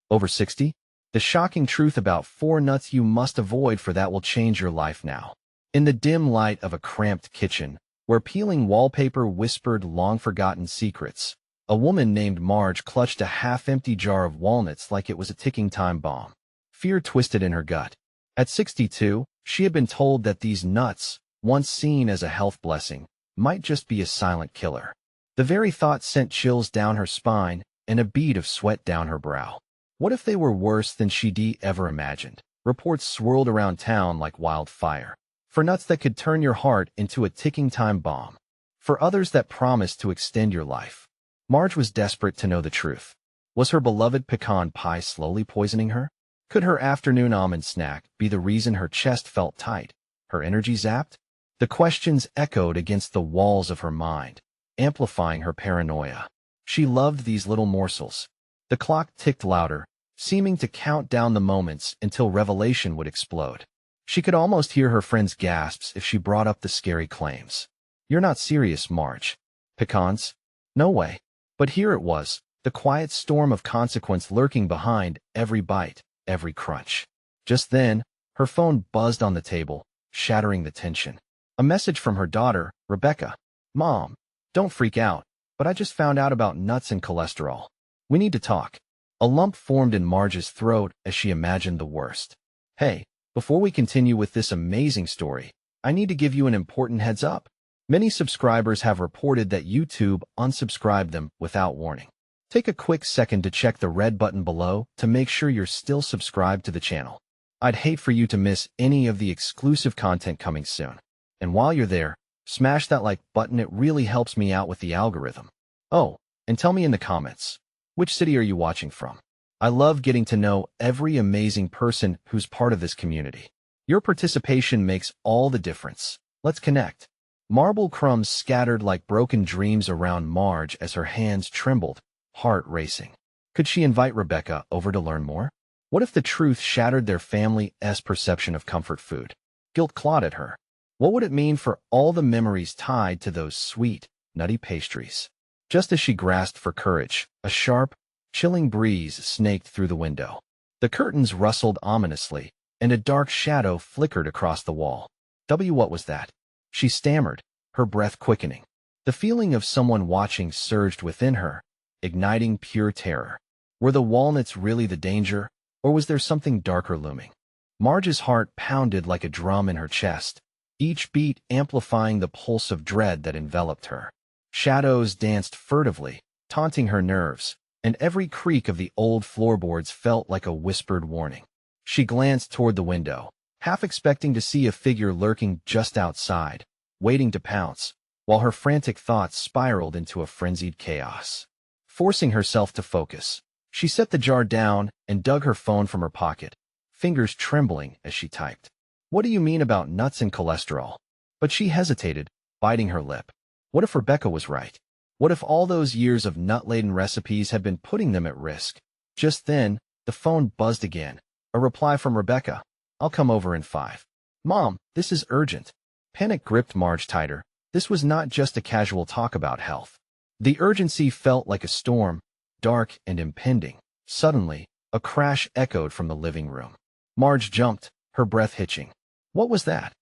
Over 60? The shocking truth about 4 nuts you must avoid, for that will change your life now. In the dim light of a cramped kitchen, where peeling wallpaper whispered long-forgotten secrets, a woman named Marge clutched a half-empty jar of walnuts like it was a ticking time bomb. Fear twisted in her gut. At 62, she had been told that these nuts, once seen as a health blessing, might just be a silent killer. The very thought sent chills down her spine and a bead of sweat down her brow. What if they were worse than she'd ever imagined? Reports swirled around town like wildfire. For nuts that could turn your heart into a ticking time bomb. For others that promised to extend your life. Marge was desperate to know the truth. Was her beloved pecan pie slowly poisoning her? Could her afternoon almond snack be the reason her chest felt tight, her energy zapped? The questions echoed against the walls of her mind, amplifying her paranoia. She loved these little morsels. The clock ticked louder, seeming to count down the moments until revelation would explode. She could almost hear her friends' gasps if she brought up the scary claims. "You're not serious, Marge. Pecans? No way." But here it was, the quiet storm of consequence lurking behind every bite, every crunch. Just then, her phone buzzed on the table, shattering the tension. A message from her daughter, Rebecca. "Mom, don't freak out, but I just found out about nuts and cholesterol. We need to talk." A lump formed in Marge's throat as she imagined the worst. "Hey, before we continue with this amazing story, I need to give you an important heads up. Many subscribers have reported that YouTube unsubscribed them without warning. Take a quick second to check the red button below to make sure you're still subscribed to the channel. I'd hate for you to miss any of the exclusive content coming soon. And while you're there, smash that like button. It really helps me out with the algorithm. Oh, and tell me in the comments, which city are you watching from? I love getting to know every amazing person who's part of this community. Your participation makes all the difference. Let's connect. Marble crumbs scattered like broken dreams around Marge as her hands trembled, heart racing. Could she invite Rebecca over to learn more? What if the truth shattered their family's perception of comfort food? Guilt clawed at her. What would it mean for all the memories tied to those sweet, nutty pastries? Just as she grasped for courage, a sharp, chilling breeze snaked through the window. The curtains rustled ominously, and a dark shadow flickered across the wall. What was that? She stammered, her breath quickening. The feeling of someone watching surged within her, igniting pure terror. Were the walnuts really the danger, or was there something darker looming? Marge's heart pounded like a drum in her chest, each beat amplifying the pulse of dread that enveloped her. Shadows danced furtively, taunting her nerves, and every creak of the old floorboards felt like a whispered warning. She glanced toward the window, half expecting to see a figure lurking just outside, waiting to pounce, while her frantic thoughts spiraled into a frenzied chaos. Forcing herself to focus, she set the jar down and dug her phone from her pocket, fingers trembling as she typed. "What do you mean about nuts and cholesterol?" But she hesitated, biting her lip. What if Rebecca was right? What if all those years of nut-laden recipes had been putting them at risk? Just then, the phone buzzed again. A reply from Rebecca. "I'll come over in 5. "Mom, this is urgent." Panic gripped Marge tighter. This was not just a casual talk about health. The urgency felt like a storm, dark and impending. Suddenly, a crash echoed from the living room. Marge jumped, her breath hitching. "What was that?"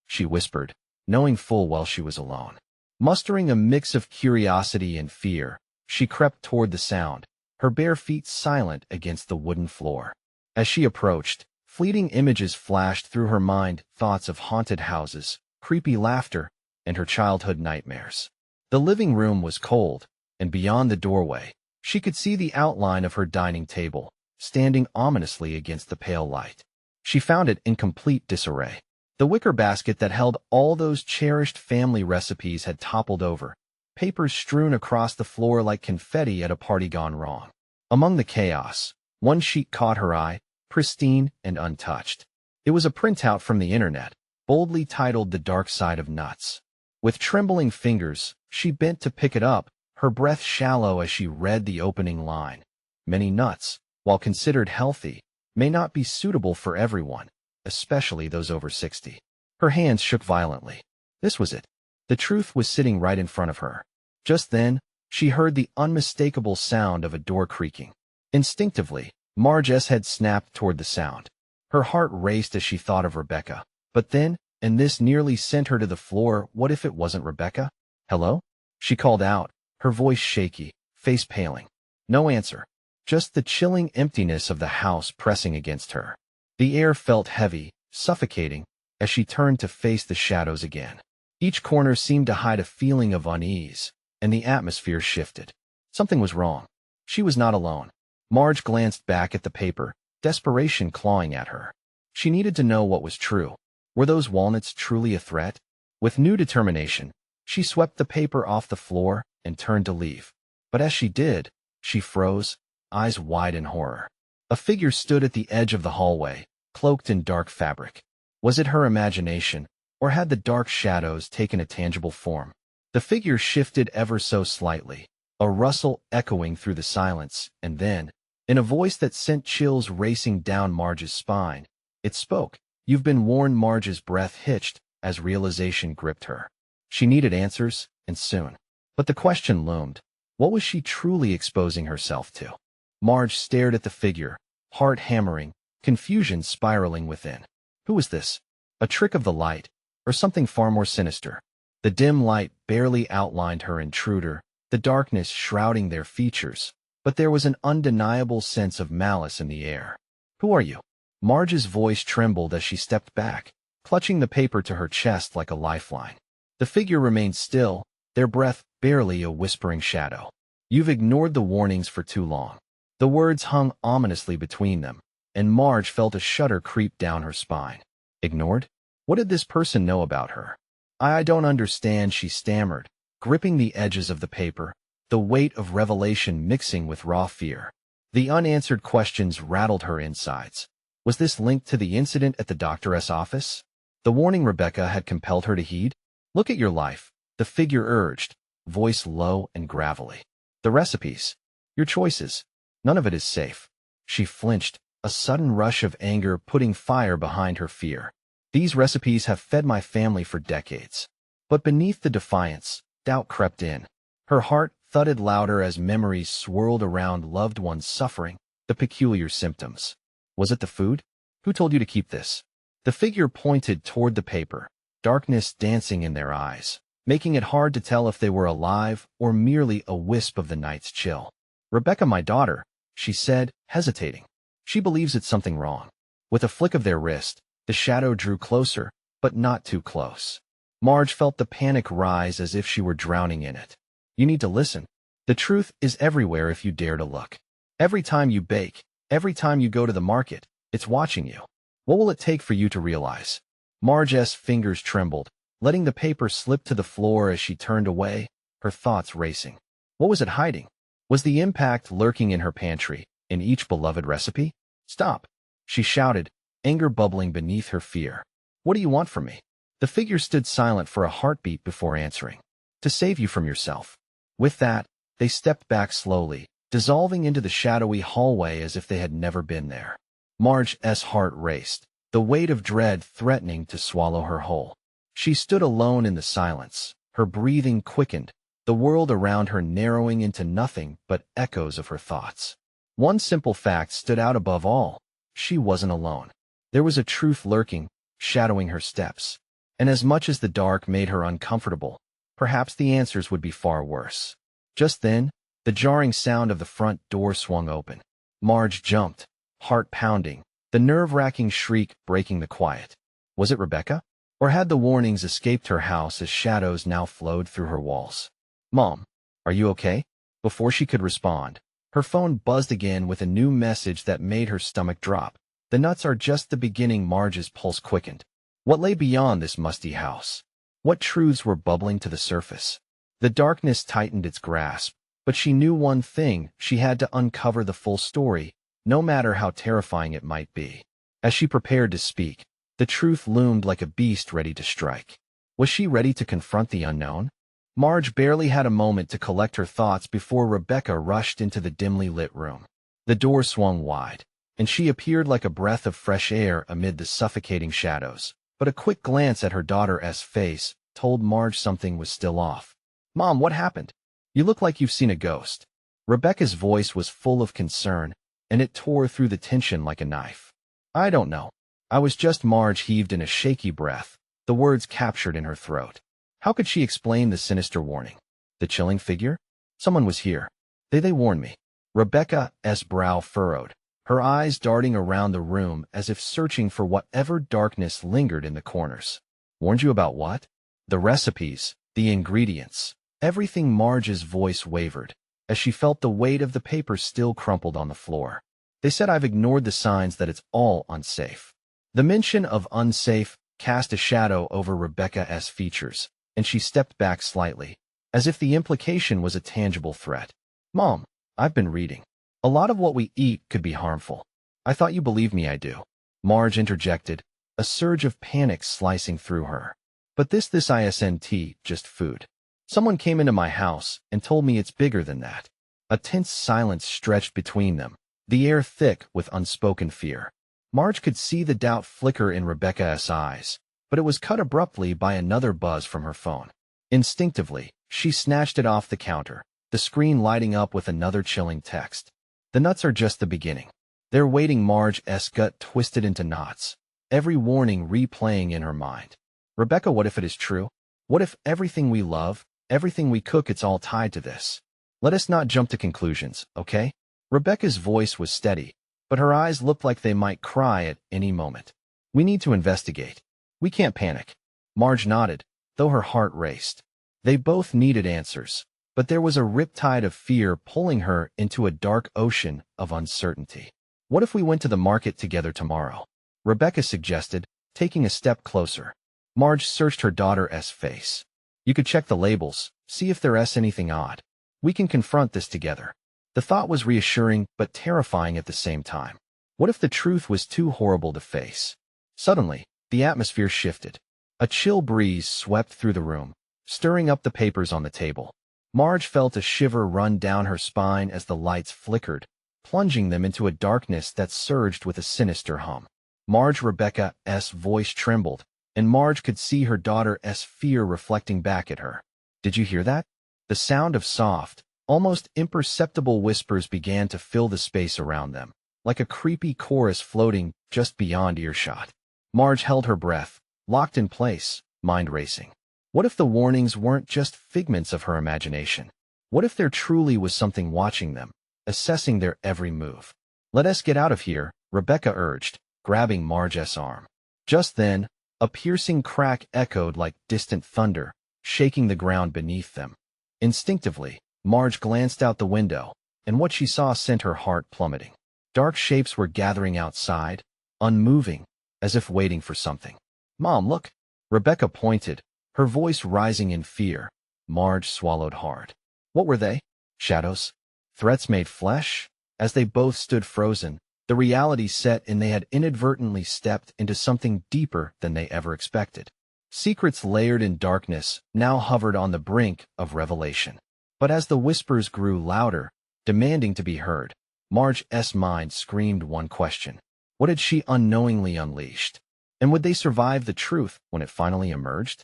she whispered, knowing full well she was alone. Mustering a mix of curiosity and fear, she crept toward the sound, her bare feet silent against the wooden floor. As she approached, fleeting images flashed through her mind, thoughts of haunted houses, creepy laughter, and her childhood nightmares. The living room was cold, and beyond the doorway, she could see the outline of her dining table, standing ominously against the pale light. She found it in complete disarray. The wicker basket that held all those cherished family recipes had toppled over, papers strewn across the floor like confetti at a party gone wrong. Among the chaos, one sheet caught her eye, pristine and untouched. It was a printout from the internet, boldly titled "The Dark Side of Nuts." With trembling fingers, she bent to pick it up, her breath shallow as she read the opening line. Many nuts, while considered healthy, may not be suitable for everyone, especially those over 60. Her hands shook violently. This was it. The truth was sitting right in front of her. Just then, she heard the unmistakable sound of a door creaking. Instinctively, Marge's head snapped toward the sound. Her heart raced as she thought of Rebecca. But then, and this nearly sent her to the floor, what if it wasn't Rebecca? Hello? She called out, her voice shaky, face paling. No answer. Just the chilling emptiness of the house pressing against her. The air felt heavy, suffocating, as she turned to face the shadows again. Each corner seemed to hide a feeling of unease, and the atmosphere shifted. Something was wrong. She was not alone. Marge glanced back at the paper, desperation clawing at her. She needed to know what was true. Were those walnuts truly a threat? With new determination, she swept the paper off the floor and turned to leave. But as she did, she froze, eyes wide in horror. A figure stood at the edge of the hallway, cloaked in dark fabric. Was it her imagination, or had the dark shadows taken a tangible form? The figure shifted ever so slightly, a rustle echoing through the silence, and then, in a voice that sent chills racing down Marge's spine, it spoke. You've been warned. Marge's breath hitched as realization gripped her. She needed answers, and soon. But the question loomed. What was she truly exposing herself to? Marge stared at the figure, heart hammering, confusion spiraling within. Who was this? A trick of the light, or something far more sinister? The dim light barely outlined her intruder, the darkness shrouding their features, but there was an undeniable sense of malice in the air. Who are you? Marge's voice trembled as she stepped back, clutching the paper to her chest like a lifeline. The figure remained still, their breath barely a whispering shadow. You've ignored the warnings for too long. The words hung ominously between them, and Marge felt a shudder creep down her spine. Ignored? What did this person know about her? I don't understand, she stammered, gripping the edges of the paper, the weight of revelation mixing with raw fear. The unanswered questions rattled her insides. Was this linked to the incident at the doctor's office? The warning Rebecca had compelled her to heed? Look at your life, the figure urged, voice low and gravelly. The recipes. Your choices. None of it is safe. She flinched, a sudden rush of anger putting fire behind her fear. These recipes have fed my family for decades. But beneath the defiance, doubt crept in. Her heart thudded louder as memories swirled around loved ones suffering, the peculiar symptoms. Was it the food? Who told you to keep this? The figure pointed toward the paper, darkness dancing in their eyes, making it hard to tell if they were alive or merely a wisp of the night's chill. Rebecca, my daughter, she said, hesitating. She believes it's something wrong. With a flick of their wrist, the shadow drew closer, but not too close. Marge felt the panic rise as if she were drowning in it. You need to listen. The truth is everywhere if you dare to look. Every time you bake, every time you go to the market, it's watching you. What will it take for you to realize? Marge's fingers trembled, letting the paper slip to the floor as she turned away, her thoughts racing. What was it hiding? Was the impact lurking in her pantry, in each beloved recipe? Stop! She shouted, anger bubbling beneath her fear. What do you want from me? The figure stood silent for a heartbeat before answering. To save you from yourself. With that, they stepped back slowly, dissolving into the shadowy hallway as if they had never been there. Marge's heart raced, the weight of dread threatening to swallow her whole. She stood alone in the silence, her breathing quickened, the world around her narrowing into nothing but echoes of her thoughts. One simple fact stood out above all. She wasn't alone. There was a truth lurking, shadowing her steps. And as much as the dark made her uncomfortable, perhaps the answers would be far worse. Just then, the jarring sound of the front door swung open. Marge jumped, heart pounding, the nerve-wracking shriek breaking the quiet. Was it Rebecca? Or had the warnings escaped her house as shadows now flowed through her walls? Mom, are you okay? Before she could respond, her phone buzzed again with a new message that made her stomach drop. The nuts are just the beginning. Marge's pulse quickened. What lay beyond this musty house? What truths were bubbling to the surface? The darkness tightened its grasp, but she knew one thing: she had to uncover the full story, no matter how terrifying it might be. As she prepared to speak, the truth loomed like a beast ready to strike. Was she ready to confront the unknown? Marge barely had a moment to collect her thoughts before Rebecca rushed into the dimly lit room. The door swung wide, and she appeared like a breath of fresh air amid the suffocating shadows. But a quick glance at her daughter's face told Marge something was still off. Mom, what happened? You look like you've seen a ghost. Rebecca's voice was full of concern, and it tore through the tension like a knife. I don't know. I was just Marge heaved in a shaky breath, the words captured in her throat. How could she explain the sinister warning? The chilling figure? Someone was here. They warned me. Rebecca's brow furrowed, her eyes darting around the room as if searching for whatever darkness lingered in the corners. Warned you about what? The recipes, the ingredients, everything. Marge's voice wavered, as she felt the weight of the paper still crumpled on the floor. They said I've ignored the signs that it's all unsafe. The mention of unsafe cast a shadow over Rebecca's features, and she stepped back slightly, as if the implication was a tangible threat. Mom, I've been reading. A lot of what we eat could be harmful. I thought you believed me. I do. Marge interjected, a surge of panic slicing through her. But this isn't just food. Someone came into my house and told me it's bigger than that. A tense silence stretched between them, the air thick with unspoken fear. Marge could see the doubt flicker in Rebecca's eyes, but it was cut abruptly by another buzz from her phone. Instinctively, she snatched it off the counter, the screen lighting up with another chilling text. The nuts are just the beginning. They're waiting. Marge's gut twisted into knots, every warning replaying in her mind. Rebecca, what if it is true? What if everything we love, everything we cook, it's all tied to this? Let us not jump to conclusions, okay? Rebecca's voice was steady, but her eyes looked like they might cry at any moment. We need to investigate. We can't panic. Marge nodded, though her heart raced. They both needed answers, but there was a riptide of fear pulling her into a dark ocean of uncertainty. What if we went to the market together tomorrow? Rebecca suggested, taking a step closer. Marge searched her daughter's face. You could check the labels, see if there's anything odd. We can confront this together. The thought was reassuring but terrifying at the same time. What if the truth was too horrible to face? Suddenly, the atmosphere shifted. A chill breeze swept through the room, stirring up the papers on the table. Marge felt a shiver run down her spine as the lights flickered, plunging them into a darkness that surged with a sinister hum. Rebecca's voice trembled, and Marge could see her daughter's fear reflecting back at her. Did you hear that? The sound of soft, almost imperceptible whispers began to fill the space around them, like a creepy chorus floating just beyond earshot. Marge held her breath, locked in place, mind racing. What if the warnings weren't just figments of her imagination? What if there truly was something watching them, assessing their every move? Let us get out of here, Rebecca urged, grabbing Marge's arm. Just then, a piercing crack echoed like distant thunder, shaking the ground beneath them. Instinctively, Marge glanced out the window, and what she saw sent her heart plummeting. Dark shapes were gathering outside, unmoving, as if waiting for something. Mom, look! Rebecca pointed, her voice rising in fear. Marge swallowed hard. What were they? Shadows? Threats made flesh? As they both stood frozen, the reality set in. They had inadvertently stepped into something deeper than they ever expected. Secrets layered in darkness now hovered on the brink of revelation. But as the whispers grew louder, demanding to be heard, Marge's mind screamed one question. What had she unknowingly unleashed? And would they survive the truth when it finally emerged?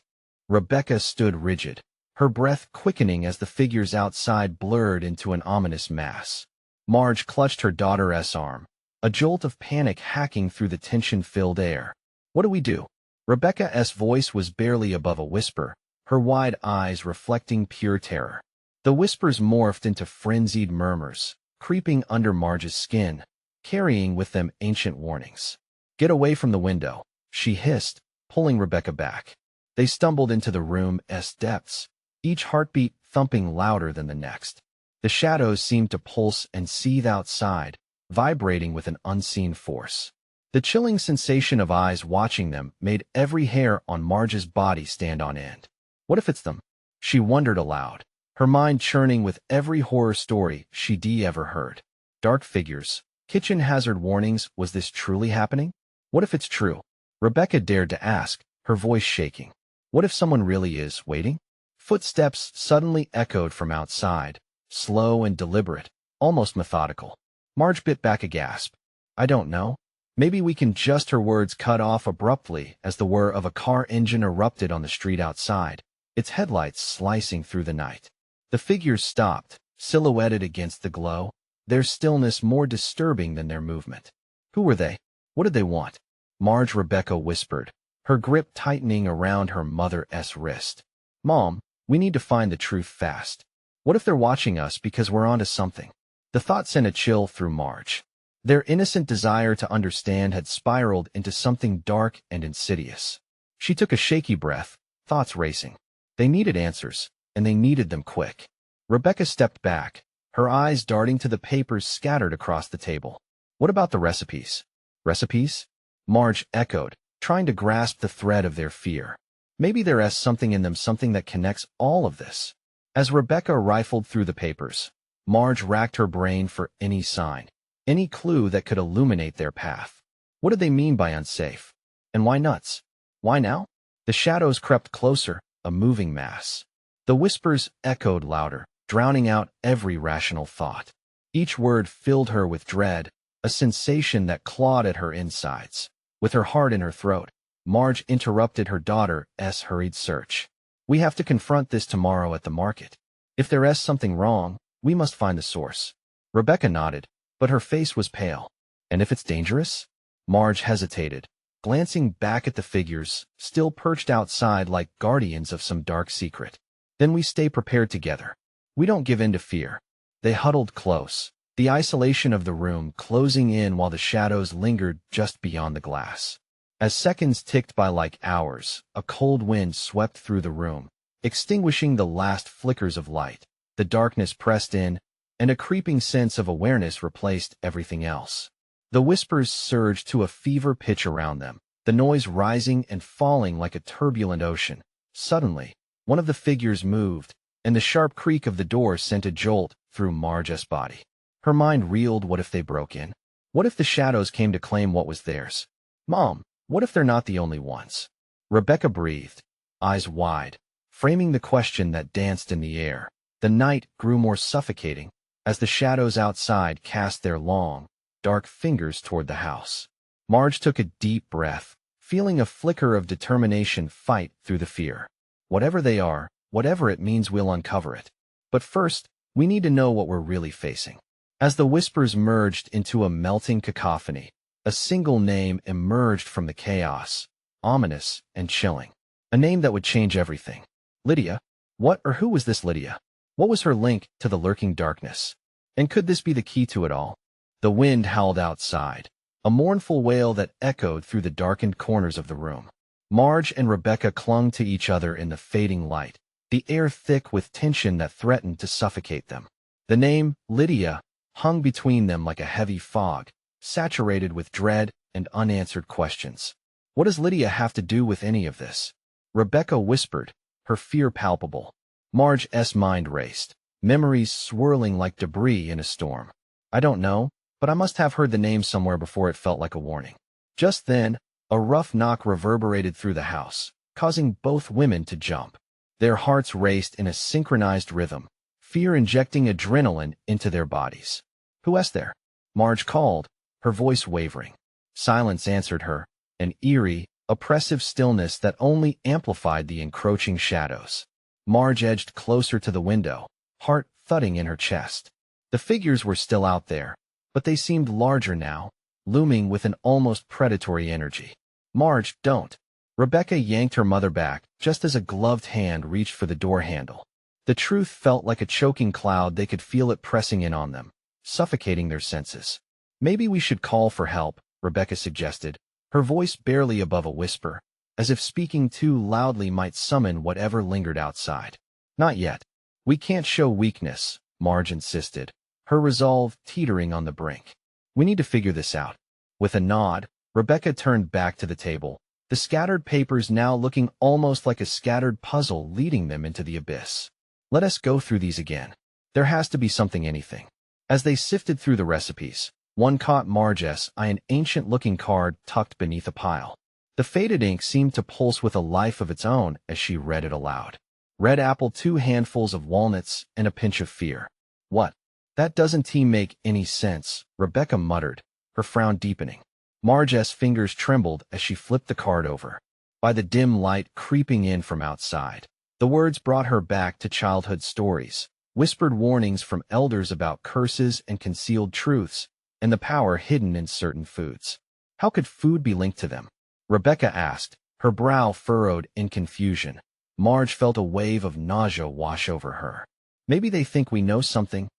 Rebecca stood rigid, her breath quickening as the figures outside blurred into an ominous mass. Marge clutched her daughter's arm, a jolt of panic hacking through the tension-filled air. What do we do? Rebecca's voice was barely above a whisper, her wide eyes reflecting pure terror. The whispers morphed into frenzied murmurs, creeping under Marge's skin, carrying with them ancient warnings. Get away from the window, she hissed, pulling Rebecca back. They stumbled into the room's depths, each heartbeat thumping louder than the next. The shadows seemed to pulse and seethe outside, vibrating with an unseen force. The chilling sensation of eyes watching them made every hair on Marge's body stand on end. What if it's them? She wondered aloud, her mind churning with every horror story she'd ever heard. Dark figures, kitchen hazard warnings. Was this truly happening? What if it's true? Rebecca dared to ask, her voice shaking. What if someone really is waiting? Footsteps suddenly echoed from outside, slow and deliberate, almost methodical. Marge bit back a gasp. I don't know. Maybe we can just. Her words cut off abruptly as the whir of a car engine erupted on the street outside, its headlights slicing through the night. The figures stopped, silhouetted against the glow, their stillness more disturbing than their movement. Who were they? What did they want? Rebecca whispered, her grip tightening around her mother's wrist. Mom, we need to find the truth fast. What if they're watching us because we're onto something? The thought sent a chill through Marge. Their innocent desire to understand had spiraled into something dark and insidious. She took a shaky breath, thoughts racing. They needed answers, and they needed them quick. Rebecca stepped back, her eyes darting to the papers scattered across the table. What about the recipes? Recipes? Marge echoed, trying to grasp the thread of their fear. Maybe there's something in them, something that connects all of this. As Rebecca rifled through the papers, Marge racked her brain for any sign, any clue that could illuminate their path. What did they mean by unsafe? And why nuts? Why now? The shadows crept closer, a moving mass. The whispers echoed louder, drowning out every rational thought. Each word filled her with dread, a sensation that clawed at her insides. With her heart in her throat, Marge interrupted her daughter's hurried search. We have to confront this tomorrow at the market. If there is something wrong, we must find the source. Rebecca nodded, but her face was pale. And if it's dangerous? Marge hesitated, glancing back at the figures, still perched outside like guardians of some dark secret. Then we stay prepared together. We don't give in to fear. They huddled close, the isolation of the room closing in while the shadows lingered just beyond the glass. As seconds ticked by like hours, a cold wind swept through the room, extinguishing the last flickers of light. The darkness pressed in, and a creeping sense of awareness replaced everything else. The whispers surged to a fever pitch around them, the noise rising and falling like a turbulent ocean. Suddenly, one of the figures moved, and the sharp creak of the door sent a jolt through Marge's body. Her mind reeled. What if they broke in? What if the shadows came to claim what was theirs? Mom, what if they're not the only ones? Rebecca breathed, eyes wide, framing the question that danced in the air. The night grew more suffocating as the shadows outside cast their long, dark fingers toward the house. Marge took a deep breath, feeling a flicker of determination fight through the fear. Whatever they are, whatever it means, we'll uncover it. But first, we need to know what we're really facing. As the whispers merged into a melting cacophony, a single name emerged from the chaos, ominous and chilling. A name that would change everything. Lydia? What or who was this Lydia? What was her link to the lurking darkness? And could this be the key to it all? The wind howled outside, a mournful wail that echoed through the darkened corners of the room. Marge and Rebecca clung to each other in the fading light, the air thick with tension that threatened to suffocate them. The name, Lydia, hung between them like a heavy fog, saturated with dread and unanswered questions. What does Lydia have to do with any of this? Rebecca whispered, her fear palpable. Marge's mind raced, memories swirling like debris in a storm. I don't know, but I must have heard the name somewhere before. It felt like a warning. Just then, a rough knock reverberated through the house, causing both women to jump. Their hearts raced in a synchronized rhythm, fear injecting adrenaline into their bodies. Who's there? Marge called, her voice wavering. Silence answered her, an eerie, oppressive stillness that only amplified the encroaching shadows. Marge edged closer to the window, heart thudding in her chest. The figures were still out there, but they seemed larger now, looming with an almost predatory energy. Marge, don't. Rebecca yanked her mother back just as a gloved hand reached for the door handle. The truth felt like a choking cloud. They could feel it pressing in on them, suffocating their senses. Maybe we should call for help, Rebecca suggested, her voice barely above a whisper, as if speaking too loudly might summon whatever lingered outside. Not yet. We can't show weakness, Marge insisted, her resolve teetering on the brink. We need to figure this out. With a nod, Rebecca turned back to the table, the scattered papers now looking almost like a scattered puzzle leading them into the abyss. Let us go through these again. There has to be something, anything. As they sifted through the recipes, one caught Marge's eye, an ancient-looking card tucked beneath a pile. The faded ink seemed to pulse with a life of its own as she read it aloud. Red apple, 2 handfuls of walnuts, and a pinch of fear. What? That doesn't make any sense, Rebecca muttered, her frown deepening. Marge's fingers trembled as she flipped the card over. By the dim light creeping in from outside, the words brought her back to childhood stories, whispered warnings from elders about curses and concealed truths, and the power hidden in certain foods. How could food be linked to them? Rebecca asked, her brow furrowed in confusion. Marge felt a wave of nausea wash over her. Maybe they think we know something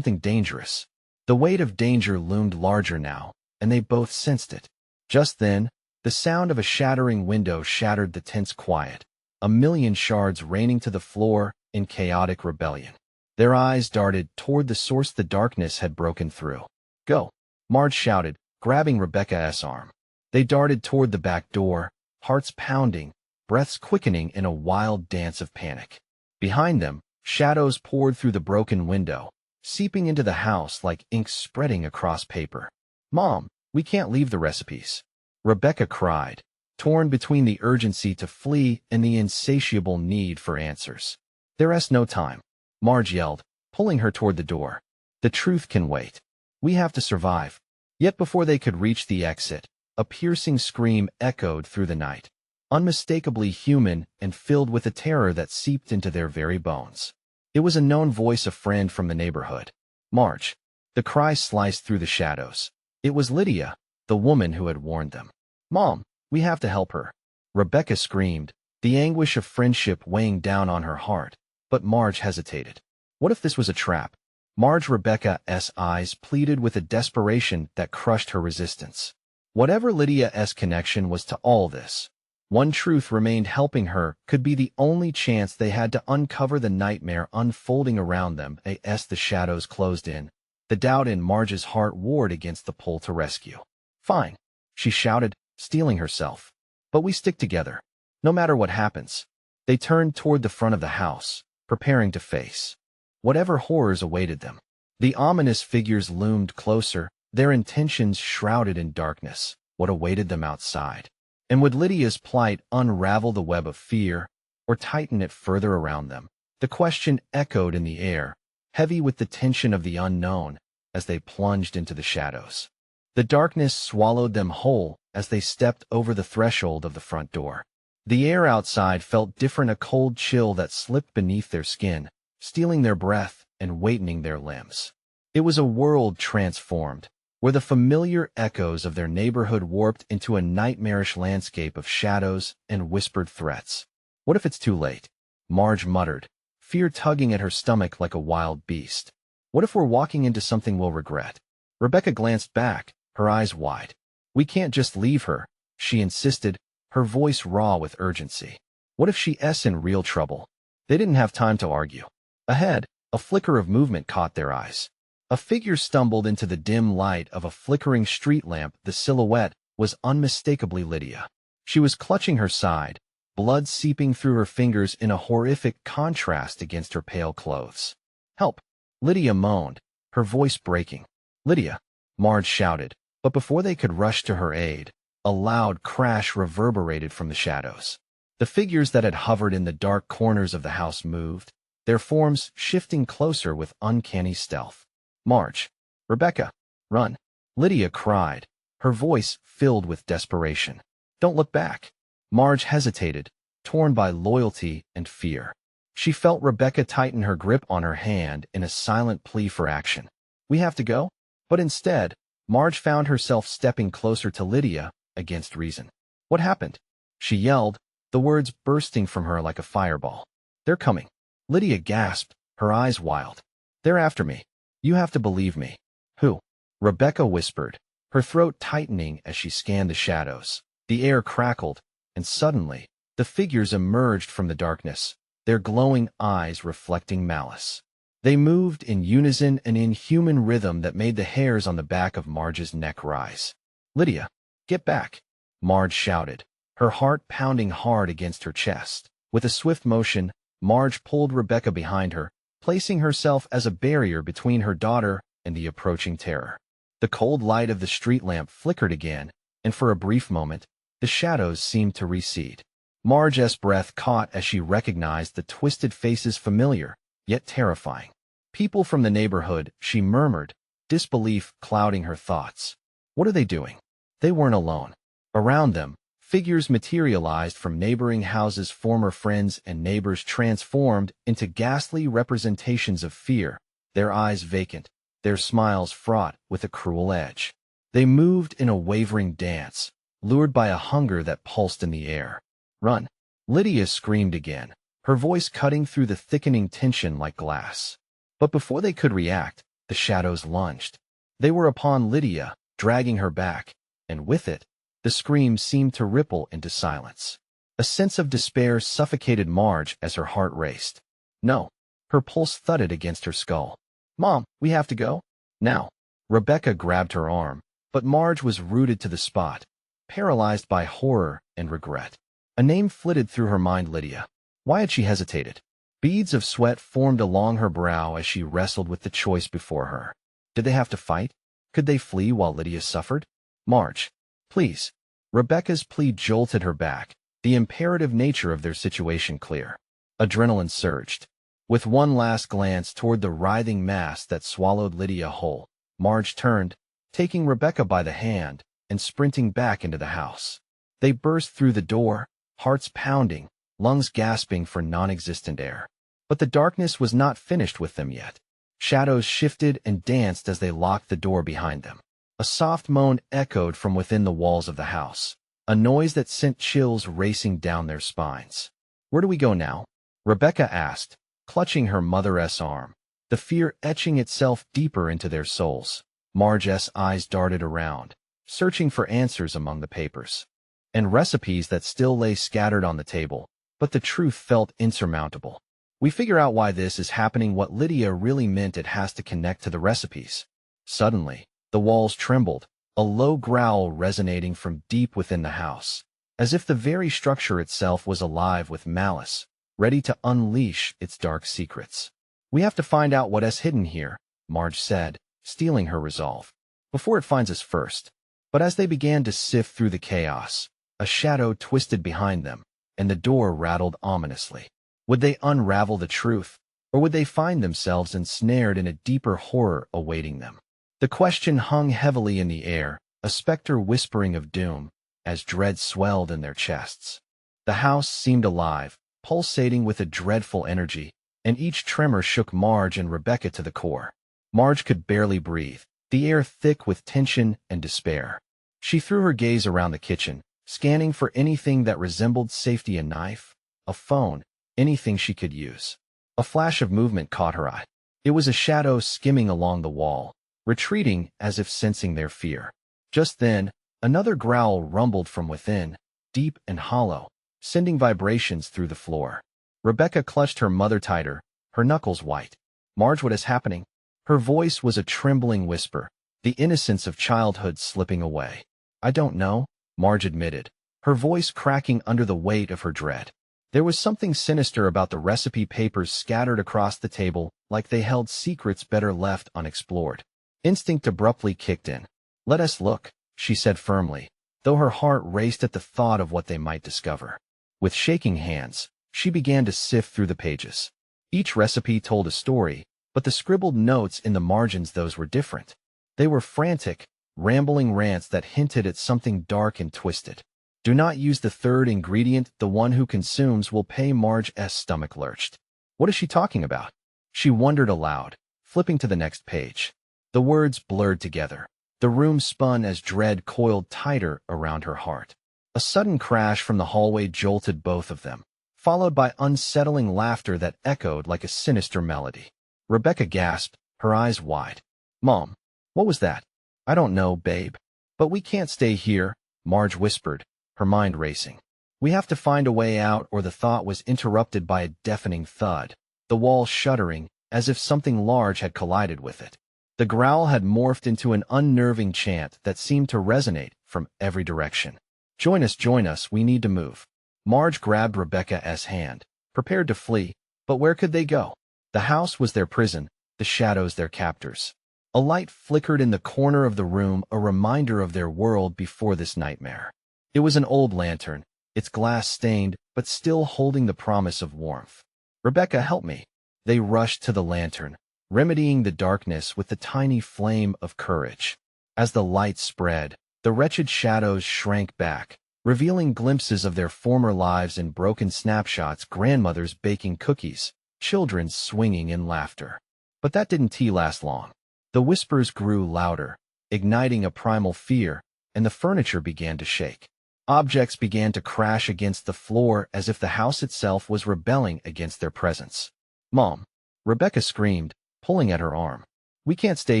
dangerous. The weight of danger loomed larger now, and they both sensed it. Just then, the sound of a shattering window shattered the tense quiet, a million shards raining to the floor in chaotic rebellion. Their eyes darted toward the source the darkness had broken through. Go, Marge shouted, grabbing Rebecca's arm. They darted toward the back door, hearts pounding, breaths quickening in a wild dance of panic. Behind them, shadows poured through the broken window, seeping into the house like ink spreading across paper. Mom, we can't leave the recipes, Rebecca cried, torn between the urgency to flee and the insatiable need for answers. There's no time, Marge yelled, pulling her toward the door. The truth can wait. We have to survive. Yet before they could reach the exit, a piercing scream echoed through the night, unmistakably human and filled with a terror that seeped into their very bones. It was a known voice, a friend from the neighborhood. Marge. The cry sliced through the shadows. It was Lydia, the woman who had warned them. Mom, we have to help her, Rebecca screamed, the anguish of friendship weighing down on her heart. But Marge hesitated. What if this was a trap? Rebecca's eyes pleaded with a desperation that crushed her resistance. Whatever Lydia's connection was to all this, one truth remained: helping her could be the only chance they had to uncover the nightmare unfolding around them. As the shadows closed in, the doubt in Marge's heart warred against the pull to rescue. Fine, she shouted, steeling herself. But we stick together, no matter what happens. They turned toward the front of the house, preparing to face whatever horrors awaited them. The ominous figures loomed closer, their intentions shrouded in darkness. What awaited them outside? And would Lydia's plight unravel the web of fear, or tighten it further around them? The question echoed in the air, heavy with the tension of the unknown, as they plunged into the shadows. The darkness swallowed them whole as they stepped over the threshold of the front door. The air outside felt different, a cold chill that slipped beneath their skin, stealing their breath and weighting their limbs. It was a world transformed, where the familiar echoes of their neighborhood warped into a nightmarish landscape of shadows and whispered threats. What if it's too late? Marge muttered, fear tugging at her stomach like a wild beast. What if we're walking into something we'll regret? Rebecca glanced back, her eyes wide. We can't just leave her, she insisted, her voice raw with urgency. What if she's in real trouble? They didn't have time to argue. Ahead, a flicker of movement caught their eyes. A figure stumbled into the dim light of a flickering street lamp. The silhouette was unmistakably Lydia. She was clutching her side, blood seeping through her fingers in a horrific contrast against her pale clothes. Help! Lydia moaned, her voice breaking. Lydia! Marge shouted, but before they could rush to her aid, a loud crash reverberated from the shadows. The figures that had hovered in the dark corners of the house moved, their forms shifting closer with uncanny stealth. Marge! Rebecca! Run! Lydia cried, her voice filled with desperation. Don't look back! Marge hesitated, torn by loyalty and fear. She felt Rebecca tighten her grip on her hand in a silent plea for action. We have to go? But instead, Marge found herself stepping closer to Lydia, against reason. What happened? She yelled, the words bursting from her like a fireball. They're coming. Lydia gasped, her eyes wild. They're after me. You have to believe me. Who? Rebecca whispered, her throat tightening as she scanned the shadows. The air crackled, and suddenly, the figures emerged from the darkness, their glowing eyes reflecting malice. They moved in unison, an inhuman rhythm that made the hairs on the back of Marge's neck rise. Lydia, get back! Marge shouted, her heart pounding hard against her chest. With a swift motion, Marge pulled Rebecca behind her, placing herself as a barrier between her daughter and the approaching terror. The cold light of the street lamp flickered again, and for a brief moment, the shadows seemed to recede. Marge's breath caught as she recognized the twisted faces, familiar, yet terrifying. People from the neighborhood, she murmured, disbelief clouding her thoughts. What are they doing? They weren't alone. Around them, Figures materialized from neighboring houses, former friends and neighbors transformed into ghastly representations of fear, their eyes vacant, their smiles fraught with a cruel edge. They moved in a wavering dance, lured by a hunger that pulsed in the air. "Run!" Lydia screamed again, her voice cutting through the thickening tension like glass. But before they could react, the shadows lunged. They were upon Lydia, dragging her back, and with it, the scream seemed to ripple into silence. A sense of despair suffocated Marge as her heart raced. No. Her pulse thudded against her skull. "Mom, we have to go. Now." Rebecca grabbed her arm, but Marge was rooted to the spot, paralyzed by horror and regret. A name flitted through her mind: Lydia. Why had she hesitated? Beads of sweat formed along her brow as she wrestled with the choice before her. Did they have to fight? Could they flee while Lydia suffered? "Marge, please." Rebecca's plea jolted her back, the imperative nature of their situation clear. Adrenaline surged. With one last glance toward the writhing mass that swallowed Lydia whole, Marge turned, taking Rebecca by the hand and sprinting back into the house. They burst through the door, hearts pounding, lungs gasping for non-existent air. But the darkness was not finished with them yet. Shadows shifted and danced as they locked the door behind them. A soft moan echoed from within the walls of the house, a noise that sent chills racing down their spines. "Where do we go now?" Rebecca asked, clutching her mother's arm, the fear etching itself deeper into their souls. Marge's eyes darted around, searching for answers among the papers and recipes that still lay scattered on the table, but the truth felt insurmountable. "We figure out why this is happening. What Lydia really meant it has to connect to the recipes." Suddenly, the walls trembled, a low growl resonating from deep within the house, as if the very structure itself was alive with malice, ready to unleash its dark secrets. "We have to find out what's hidden here," Marge said, steeling her resolve, "before it finds us first." But as they began to sift through the chaos, a shadow twisted behind them, and the door rattled ominously. Would they unravel the truth, or would they find themselves ensnared in a deeper horror awaiting them? The question hung heavily in the air, a specter whispering of doom, as dread swelled in their chests. The house seemed alive, pulsating with a dreadful energy, and each tremor shook Marge and Rebecca to the core. Marge could barely breathe, the air thick with tension and despair. She threw her gaze around the kitchen, scanning for anything that resembled safety: a knife, a phone, anything she could use. A flash of movement caught her eye. It was a shadow skimming along the wall, retreating as if sensing their fear. Just then, another growl rumbled from within, deep and hollow, sending vibrations through the floor. Rebecca clutched her mother tighter, her knuckles white. "Marge, what is happening?" Her voice was a trembling whisper, the innocence of childhood slipping away. "I don't know," Marge admitted, her voice cracking under the weight of her dread. There was something sinister about the recipe papers scattered across the table, like they held secrets better left unexplored. Instinct abruptly kicked in. "Let us look," she said firmly, though her heart raced at the thought of what they might discover. With shaking hands, she began to sift through the pages. Each recipe told a story, but the scribbled notes in the margins, those were different. They were frantic, rambling rants that hinted at something dark and twisted. "Do not use the third ingredient. The one who consumes will pay." Marge's stomach lurched. What is she talking about? She wondered aloud, flipping to the next page. The words blurred together. The room spun as dread coiled tighter around her heart. A sudden crash from the hallway jolted both of them, followed by unsettling laughter that echoed like a sinister melody. Rebecca gasped, her eyes wide. "Mom, what was that?" "I don't know, babe. But we can't stay here," Marge whispered, her mind racing. "We have to find a way out." Or the thought was interrupted by a deafening thud, the wall shuddering, as if something large had collided with it. The growl had morphed into an unnerving chant that seemed to resonate from every direction. Join us, we need to move." Marge grabbed Rebecca's hand, prepared to flee, but where could they go? The house was their prison, the shadows their captors. A light flickered in the corner of the room, a reminder of their world before this nightmare. It was an old lantern, its glass stained, but still holding the promise of warmth. "Rebecca, help me." They rushed to the lantern, remedying the darkness with the tiny flame of courage. As the light spread, the wretched shadows shrank back, revealing glimpses of their former lives in broken snapshots, grandmothers baking cookies, children swinging in laughter. But that didn't last long. The whispers grew louder, igniting a primal fear, and the furniture began to shake. Objects began to crash against the floor as if the house itself was rebelling against their presence. "Mom!" Rebecca screamed, pulling at her arm. "We can't stay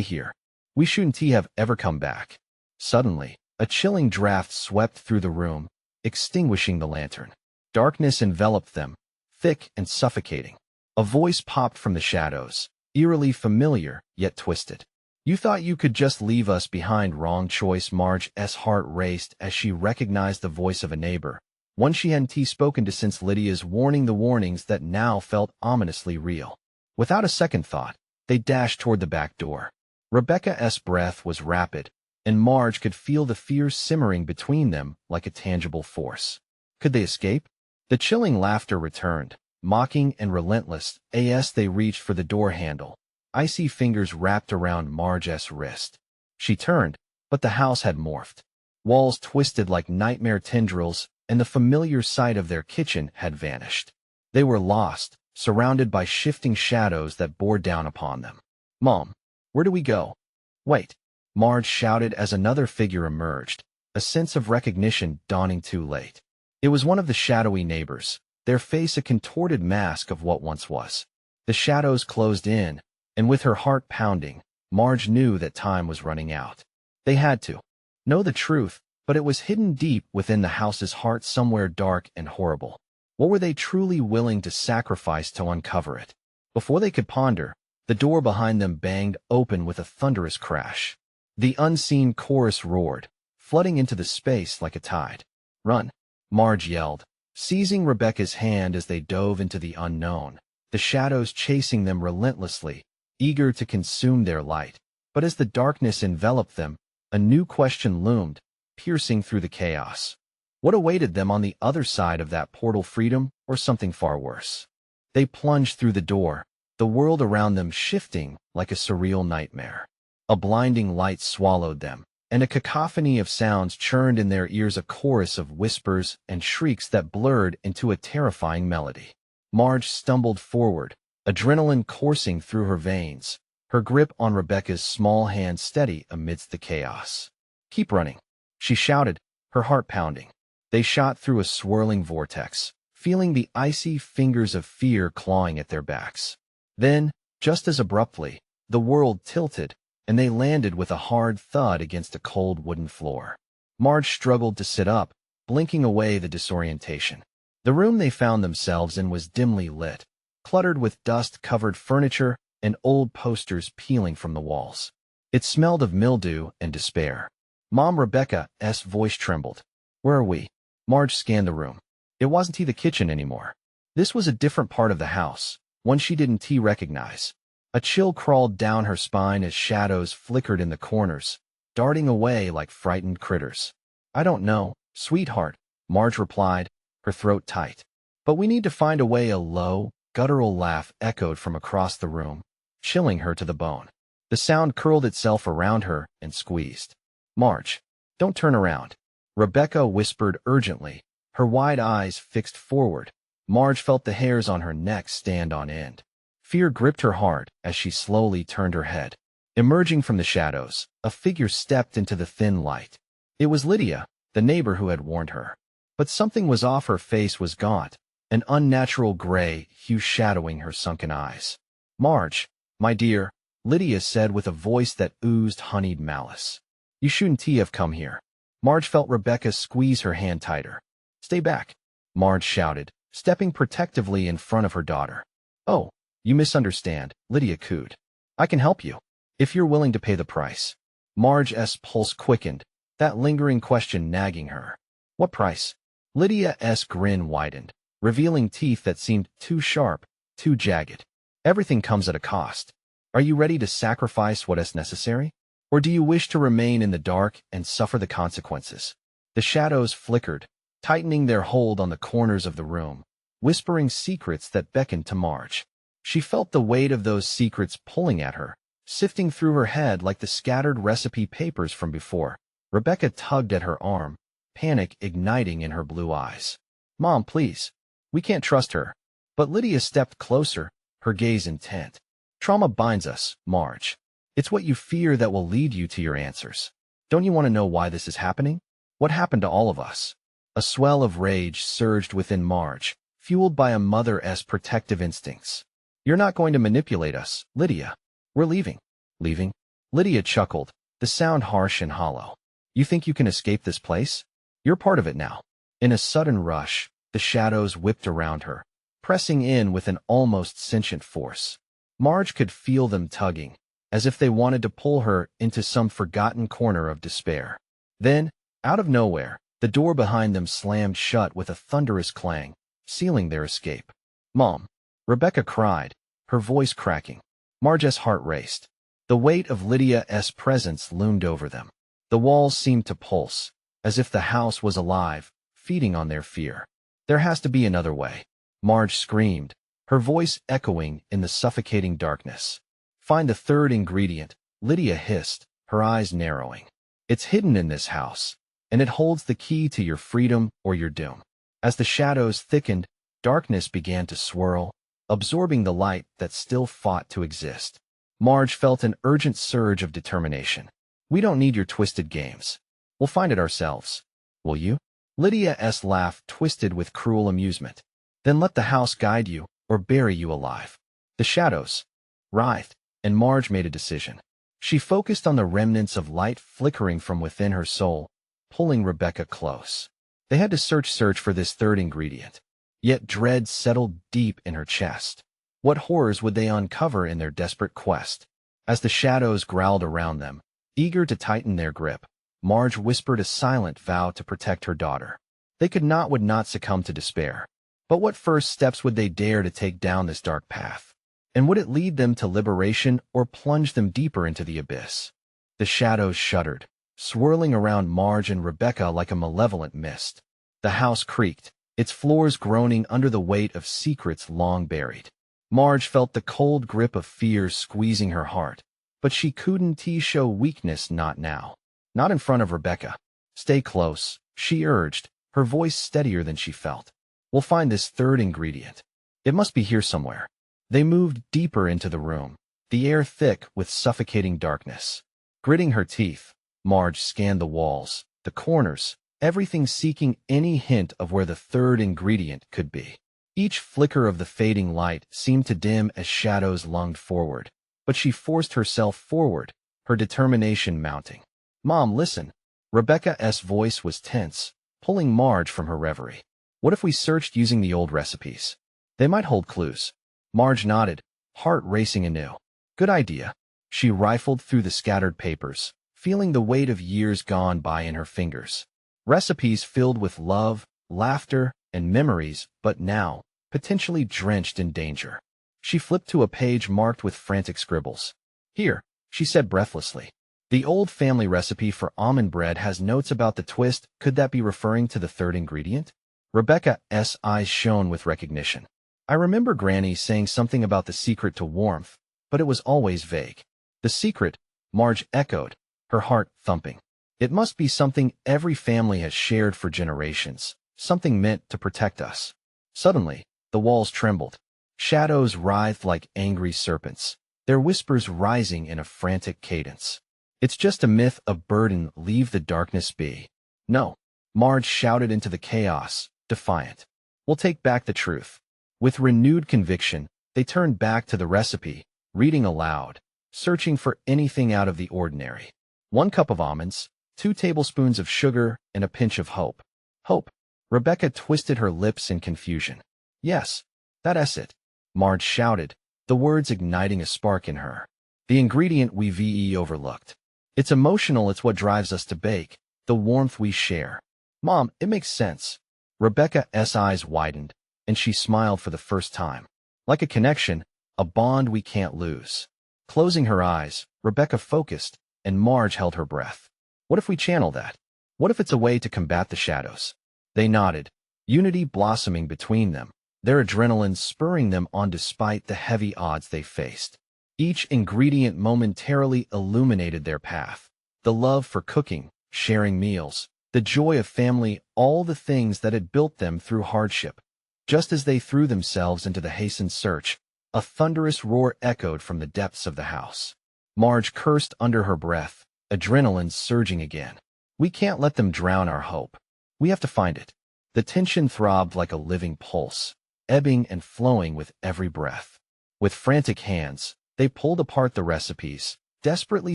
here. We shouldn't have ever come back." Suddenly, a chilling draft swept through the room, extinguishing the lantern. Darkness enveloped them, thick and suffocating. A voice popped from the shadows, eerily familiar, yet twisted. "You thought you could just leave us behind. Wrong choice." Marge's heart raced as she recognized the voice of a neighbor, one she hadn't spoken to since Lydia's warning, the warnings that now felt ominously real. Without a second thought, they dashed toward the back door. Rebecca's breath was rapid, and Marge could feel the fear simmering between them like a tangible force. Could they escape? The chilling laughter returned, mocking and relentless, as they reached for the door handle. Icy fingers wrapped around Marge's wrist. She turned, but the house had morphed. Walls twisted like nightmare tendrils, and the familiar sight of their kitchen had vanished. They were lost, surrounded by shifting shadows that bore down upon them. "Mom, where do we go?" "Wait!" Marge shouted as another figure emerged, a sense of recognition dawning too late. It was one of the shadowy neighbors, their face a contorted mask of what once was. The shadows closed in, and with her heart pounding, Marge knew that time was running out. They had to know the truth, but it was hidden deep within the house's heart, somewhere dark and horrible. What were they truly willing to sacrifice to uncover it? Before they could ponder, the door behind them banged open with a thunderous crash. The unseen chorus roared, flooding into the space like a tide. "Run!" Marge yelled, seizing Rebecca's hand as they dove into the unknown, the shadows chasing them relentlessly, eager to consume their light. But as the darkness enveloped them, a new question loomed, piercing through the chaos. What awaited them on the other side of that portal? Freedom, or something far worse? They plunged through the door, the world around them shifting like a surreal nightmare. A blinding light swallowed them, and a cacophony of sounds churned in their ears, a chorus of whispers and shrieks that blurred into a terrifying melody. Marge stumbled forward, adrenaline coursing through her veins, her grip on Rebecca's small hand steady amidst the chaos. "Keep running," she shouted, her heart pounding. They shot through a swirling vortex, feeling the icy fingers of fear clawing at their backs. Then, just as abruptly, the world tilted, and they landed with a hard thud against a cold wooden floor. Marge struggled to sit up, blinking away the disorientation. The room they found themselves in was dimly lit, cluttered with dust-covered furniture and old posters peeling from the walls. It smelled of mildew and despair. "Mom!" Rebecca's voice trembled. "Where are we?" Marge scanned the room. It wasn't the kitchen anymore. This was a different part of the house, one she didn't recognize. A chill crawled down her spine as shadows flickered in the corners, darting away like frightened critters. "I don't know, sweetheart," Marge replied, her throat tight. "But we need to find a way." A low, guttural laugh echoed from across the room, chilling her to the bone. The sound curled itself around her and squeezed. "Marge, don't turn around," Rebecca whispered urgently, her wide eyes fixed forward. Marge felt the hairs on her neck stand on end. Fear gripped her hard as she slowly turned her head. Emerging from the shadows, a figure stepped into the thin light. It was Lydia, the neighbor who had warned her. But something was off. Her face was gaunt, an unnatural gray hue shadowing her sunken eyes. "Marge, my dear," Lydia said with a voice that oozed honeyed malice. "You shouldn't have come here." Marge felt Rebecca squeeze her hand tighter. "Stay back," Marge shouted, stepping protectively in front of her daughter. "Oh, you misunderstand," Lydia cooed. "I can help you, if you're willing to pay the price." Marge's pulse quickened, that lingering question nagging her. "What price?" Lydia's grin widened, revealing teeth that seemed too sharp, too jagged. "Everything comes at a cost. Are you ready to sacrifice what is necessary? Or do you wish to remain in the dark and suffer the consequences?" The shadows flickered, tightening their hold on the corners of the room, whispering secrets that beckoned to Marge. She felt the weight of those secrets pulling at her, sifting through her head like the scattered recipe papers from before. Rebecca tugged at her arm, panic igniting in her blue eyes. "Mom, please. We can't trust her." But Lydia stepped closer, her gaze intent. "Trauma binds us, Marge. It's what you fear that will lead you to your answers. Don't you want to know why this is happening? What happened to all of us?" A swell of rage surged within Marge, fueled by a mother's protective instincts. "You're not going to manipulate us, Lydia. We're leaving." "Leaving?" Lydia chuckled, the sound harsh and hollow. "You think you can escape this place? You're part of it now." In a sudden rush, the shadows whipped around her, pressing in with an almost sentient force. Marge could feel them tugging, as if they wanted to pull her into some forgotten corner of despair. Then, out of nowhere, the door behind them slammed shut with a thunderous clang, sealing their escape. "Mom!" Rebecca cried, her voice cracking. Marge's heart raced. The weight of Lydia's presence loomed over them. The walls seemed to pulse, as if the house was alive, feeding on their fear. "There has to be another way," Marge screamed, her voice echoing in the suffocating darkness. "Find the third ingredient," Lydia hissed, her eyes narrowing. "It's hidden in this house, and it holds the key to your freedom or your doom." As the shadows thickened, darkness began to swirl, absorbing the light that still fought to exist. Marge felt an urgent surge of determination. "We don't need your twisted games. We'll find it ourselves." "Will you?" Lydia's laugh twisted with cruel amusement. "Then let the house guide you, or bury you alive." The shadows writhed, and Marge made a decision. She focused on the remnants of light flickering from within her soul, pulling Rebecca close. They had to search for this third ingredient. Yet dread settled deep in her chest. What horrors would they uncover in their desperate quest? As the shadows growled around them, eager to tighten their grip, Marge whispered a silent vow to protect her daughter. They would not succumb to despair. But what first steps would they dare to take down this dark path? And would it lead them to liberation or plunge them deeper into the abyss? The shadows shuddered, swirling around Marge and Rebecca like a malevolent mist. The house creaked, its floors groaning under the weight of secrets long buried. Marge felt the cold grip of fear squeezing her heart, but she couldn't show weakness, not now. Not in front of Rebecca. "Stay close," she urged, her voice steadier than she felt. "We'll find this third ingredient. It must be here somewhere." They moved deeper into the room, the air thick with suffocating darkness. Gritting her teeth, Marge scanned the walls, the corners, everything seeking any hint of where the third ingredient could be. Each flicker of the fading light seemed to dim as shadows lunged forward, but she forced herself forward, her determination mounting. "Mom, listen." Rebecca's voice was tense, pulling Marge from her reverie. "What if we searched using the old recipes? They might hold clues." Marge nodded, heart racing anew. "Good idea." She rifled through the scattered papers, feeling the weight of years gone by in her fingers. Recipes filled with love, laughter, and memories, but now, potentially drenched in danger. She flipped to a page marked with frantic scribbles. "Here," she said breathlessly. "The old family recipe for almond bread has notes about the twist. Could that be referring to the third ingredient?" Rebecca's eyes shone with recognition. "I remember Granny saying something about the secret to warmth, but it was always vague." "The secret?" Marge echoed, her heart thumping. "It must be something every family has shared for generations, something meant to protect us." Suddenly, the walls trembled. Shadows writhed like angry serpents, their whispers rising in a frantic cadence. "It's just a myth, a burden, leave the darkness be." "No," Marge shouted into the chaos, defiant. "We'll take back the truth." With renewed conviction, they turned back to the recipe, reading aloud, searching for anything out of the ordinary. 1 cup of almonds, 2 tablespoons of sugar, and a pinch of hope. Hope. Rebecca twisted her lips in confusion. "Yes, that's it," Marge shouted, the words igniting a spark in her. "The ingredient we've overlooked. It's emotional, it's what drives us to bake, the warmth we share." "Mom, it makes sense." Rebecca's eyes widened, and she smiled for the first time. "Like a connection, a bond we can't lose." Closing her eyes, Rebecca focused, and Marge held her breath. "What if we channel that? What if it's a way to combat the shadows?" They nodded, unity blossoming between them, their adrenaline spurring them on despite the heavy odds they faced. Each ingredient momentarily illuminated their path. The love for cooking, sharing meals, the joy of family, all the things that had built them through hardship. Just as they threw themselves into the hastened search, a thunderous roar echoed from the depths of the house. Marge cursed under her breath, adrenaline surging again. We can't let them drown our hope. We have to find it. The tension throbbed like a living pulse, ebbing and flowing with every breath. With frantic hands, they pulled apart the recipes, desperately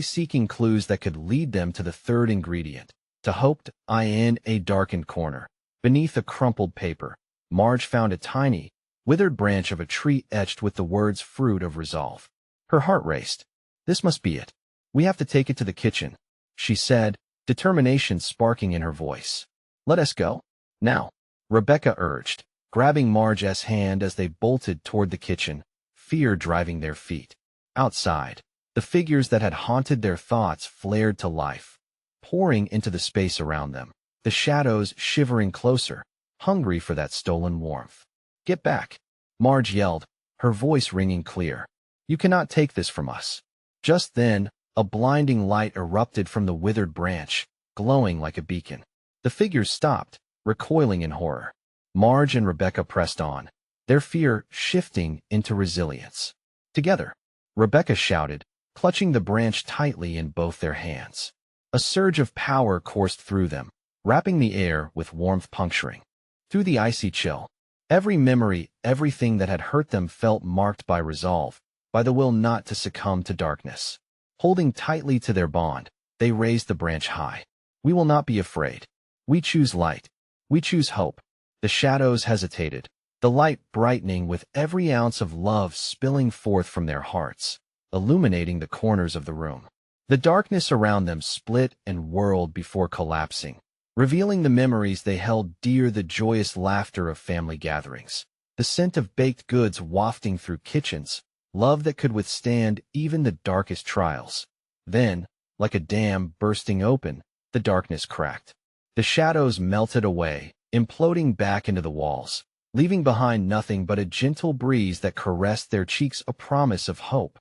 seeking clues that could lead them to the third ingredient. To hope in a darkened corner, beneath a crumpled paper, Marge found a tiny, withered branch of a tree etched with the words "Fruit of Resolve." Her heart raced. This must be it. We have to take it to the kitchen, she said, determination sparking in her voice. Let us go. Now, Rebecca urged, grabbing Marge's hand as they bolted toward the kitchen, fear driving their feet. Outside, the figures that had haunted their thoughts flared to life, pouring into the space around them, the shadows shivering closer, hungry for that stolen warmth. Get back, Marge yelled, her voice ringing clear. You cannot take this from us. Just then, a blinding light erupted from the withered branch, glowing like a beacon. The figures stopped, recoiling in horror. Marge and Rebecca pressed on, their fear shifting into resilience. Together, Rebecca shouted, clutching the branch tightly in both their hands. A surge of power coursed through them, wrapping the air with warmth puncturing. Through the icy chill, every memory, everything that had hurt them felt marked by resolve, by the will not to succumb to darkness. Holding tightly to their bond, they raised the branch high. We will not be afraid. We choose light. We choose hope. The shadows hesitated, the light brightening with every ounce of love spilling forth from their hearts, illuminating the corners of the room. The darkness around them split and whirled before collapsing, revealing the memories they held dear, the joyous laughter of family gatherings, the scent of baked goods wafting through kitchens, love that could withstand even the darkest trials. Then, like a dam bursting open, the darkness cracked. The shadows melted away, imploding back into the walls, leaving behind nothing but a gentle breeze that caressed their cheeks, a promise of hope.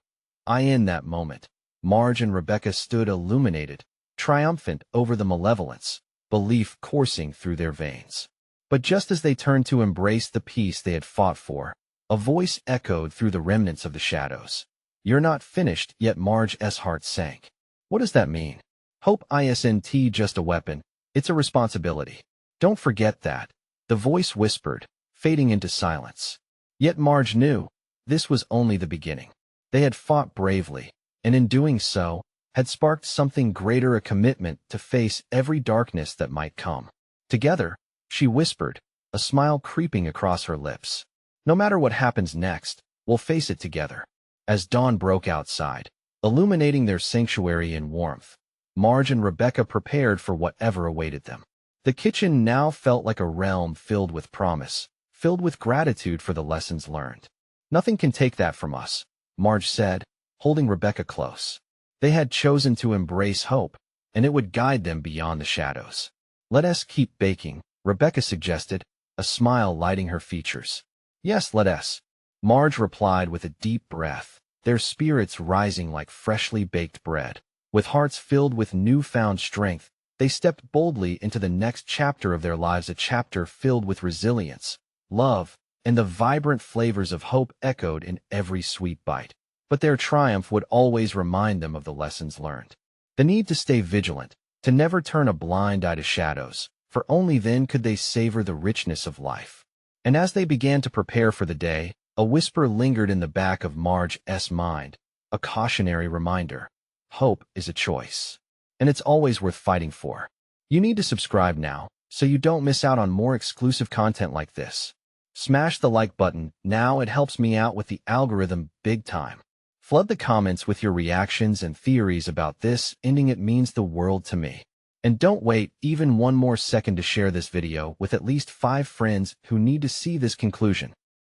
In that moment, Marge and Rebecca stood illuminated, triumphant over the malevolence, belief coursing through their veins. But just as they turned to embrace the peace they had fought for, a voice echoed through the remnants of the shadows. You're not finished yet. Marge's heart sank. What does that mean? Hope isn't just a weapon, it's a responsibility. Don't forget that, the voice whispered, fading into silence. Yet Marge knew, this was only the beginning. They had fought bravely, and in doing so, had sparked something greater, a commitment to face every darkness that might come. Together, she whispered, a smile creeping across her lips. No matter what happens next, we'll face it together. As dawn broke outside, illuminating their sanctuary in warmth, Marge and Rebecca prepared for whatever awaited them. The kitchen now felt like a realm filled with promise, filled with gratitude for the lessons learned. Nothing can take that from us, Marge said, holding Rebecca close. They had chosen to embrace hope, and it would guide them beyond the shadows. Let us keep baking, Rebecca suggested, a smile lighting her features. Yes, let us, Marge replied with a deep breath, their spirits rising like freshly baked bread. With hearts filled with newfound strength, they stepped boldly into the next chapter of their lives, a chapter filled with resilience, love, and the vibrant flavors of hope echoed in every sweet bite. But their triumph would always remind them of the lessons learned. The need to stay vigilant, to never turn a blind eye to shadows, for only then could they savor the richness of life. And as they began to prepare for the day, a whisper lingered in the back of Marge's mind, a cautionary reminder. Hope is a choice, and it's always worth fighting for. You need to subscribe now, so you don't miss out on more exclusive content like this. Smash the like button now, it helps me out with the algorithm big time. Flood the comments with your reactions and theories about this ending, it means the world to me. And don't wait even one more second to share this video with at least 5 friends who need to see this conclusion.